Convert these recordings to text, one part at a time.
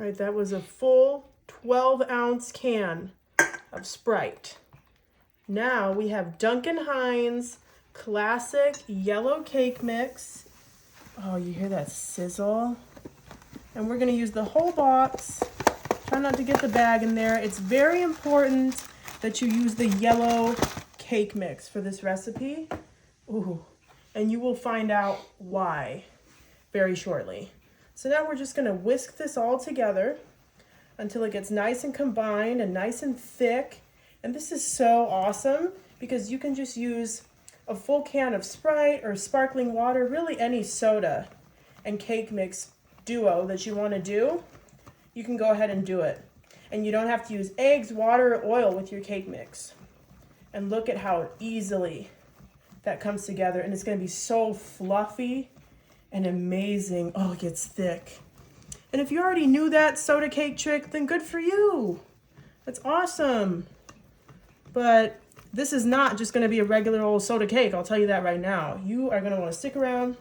All right, that was a full 12-ounce can of Sprite. Now we have Duncan Hines classic yellow cake mix. Oh, you hear that sizzle? And we're gonna use the whole box. Try not to get the bag in there. It's very important that you use the yellow cake mix for this recipe. Ooh, and you will find out why very shortly. So now we're just gonna whisk this all together until it gets nice and combined and nice and thick. And this is so awesome because you can just use a full can of Sprite or sparkling water, really any soda and cake mix duo that you want to do, you can go ahead and do it. And you don't have to use eggs, water, or oil with your cake mix. And look at how easily that comes together. And it's going to be so fluffy and amazing. Oh, it gets thick. And if you already knew that soda cake trick, then good for you. That's awesome. But this is not just going to be a regular old soda cake. I'll tell you that right now. You are going to want to stick around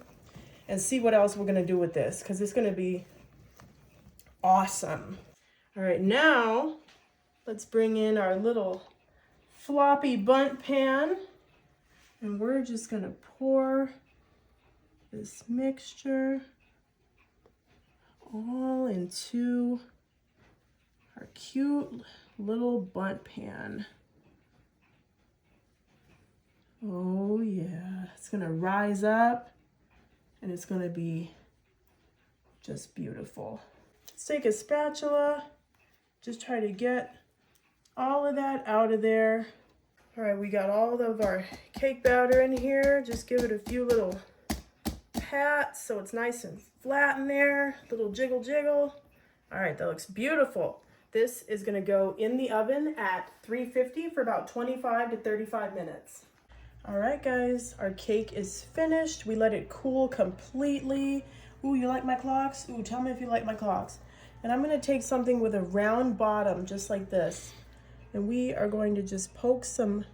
and see what else we're going to do with this, because it's going to be awesome. All right, now let's bring in our little floppy bundt pan, and we're just going to pour this mixture all into our cute little bundt pan. Oh yeah, it's going to rise up. And it's going to be just beautiful. Let's take a spatula. Just try to get all of that out of there. All right, we got all of our cake batter in here. Just give it a few little pats so it's nice and flat in there. Little jiggle jiggle. All right, that looks beautiful. This is going to go in the oven at 350 for about 25 to 35 minutes. All right, guys, our cake is finished. We let it cool completely. Ooh, you like my clocks? Ooh, tell me if you like my clocks. And I'm gonna take something with a round bottom, just like this. And we are going to just poke some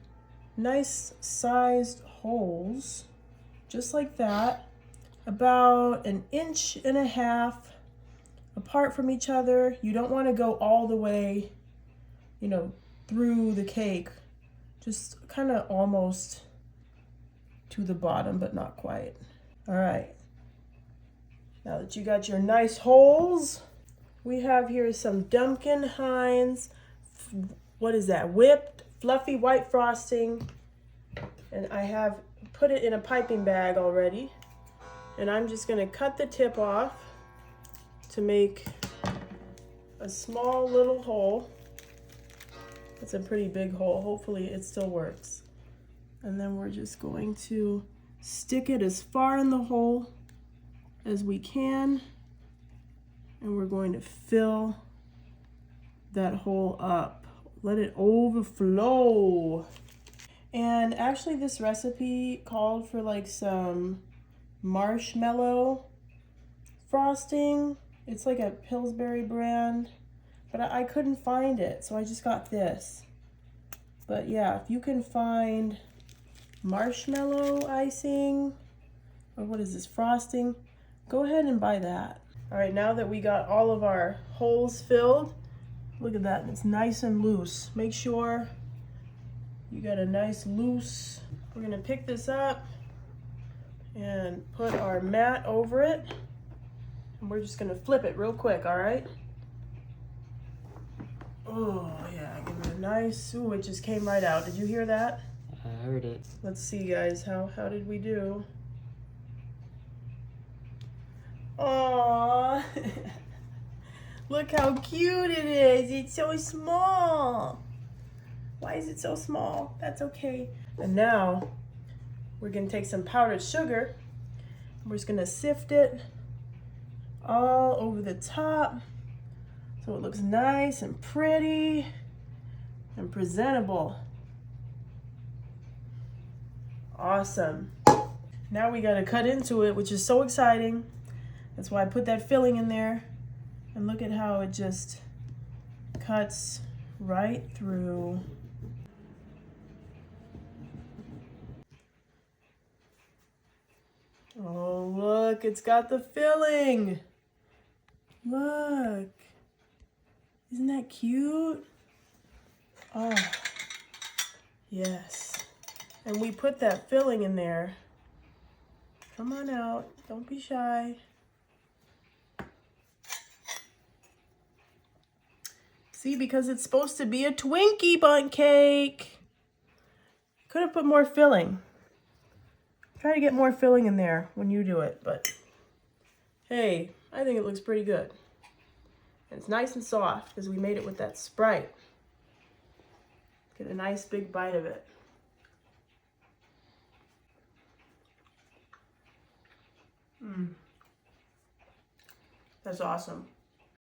nice sized holes, just like that, about 1.5 inches apart from each other. You don't wanna go all the way, through the cake. Just kind of almost to the bottom, but not quite. All right, now that you got your nice holes, we have here some Duncan Hines, what is that, whipped fluffy white frosting, and I have put it in a piping bag already, and I'm just going to cut the tip off to make a small little hole. It's a pretty big hole. Hopefully it still works. And then we're just going to stick it as far in the hole as we can. And we're going to fill that hole up. Let it overflow. And actually this recipe called for like some marshmallow frosting. It's like a Pillsbury brand, but I couldn't find it, so I just got this. But yeah, if you can find marshmallow icing, or what is this, frosting, go ahead and buy that. All right, now that we got all of our holes filled, look at that, it's nice and loose. Make sure you got a nice loose. We're gonna pick this up and put our mat over it, and we're just gonna flip it real quick, all right? Oh yeah, give it a nice, ooh, it just came right out. Did you hear that? I heard it. Let's see, guys, how did we do? Aww. Look how cute it is. It's so small. Why is it so small? That's okay. And now we're gonna take some powdered sugar. We're just gonna sift it all over the top so it looks nice and pretty and presentable. Awesome. Now we gotta cut into it, which is so exciting. That's why I put that filling in there. And look at how it just cuts right through. Oh, look, it's got the filling. Look. Isn't that cute? Oh, yes. And we put that filling in there. Come on out, don't be shy. See, because it's supposed to be a Twinkie bundt cake. Could have put more filling. Try to get more filling in there when you do it, but hey, I think it looks pretty good. And it's nice and soft because we made it with that Sprite. Get a nice big bite of it. That's awesome.